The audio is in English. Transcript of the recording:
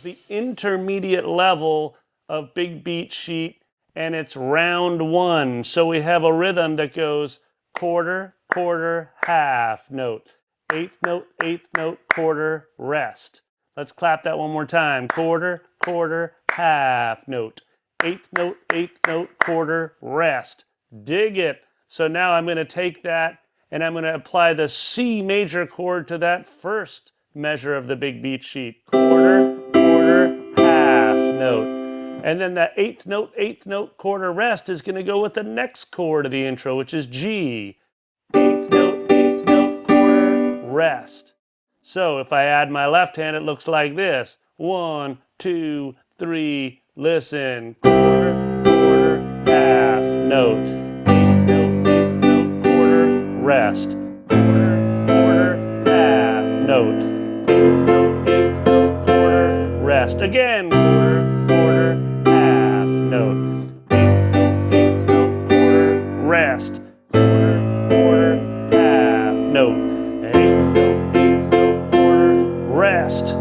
the intermediate level of big beat sheet, and it's round one. So we have a rhythm that goes quarter, quarter, half note, eighth note, quarter, rest. Let's clap that one more time. Quarter, quarter, half note, eighth note, quarter, rest. Dig it. So now I'm going to take that and I'm going to apply the C major chord to that first measure of the big beat sheet. Quarter, quarter, half note. And then that eighth note, quarter rest is going to go with the next chord of the intro, which is G. Eighth note, quarter, rest. So if I add my left hand, it looks like this. 1, 2, 3, listen. Quarter, quarter, half note. Eighth note, quarter, rest. Quarter, quarter, half note. Eighth note, quarter, rest. Again, quarter, quarter, half note. Eighth note, quarter, rest. Quarter, quarter, half note. Eighth note, quarter, rest.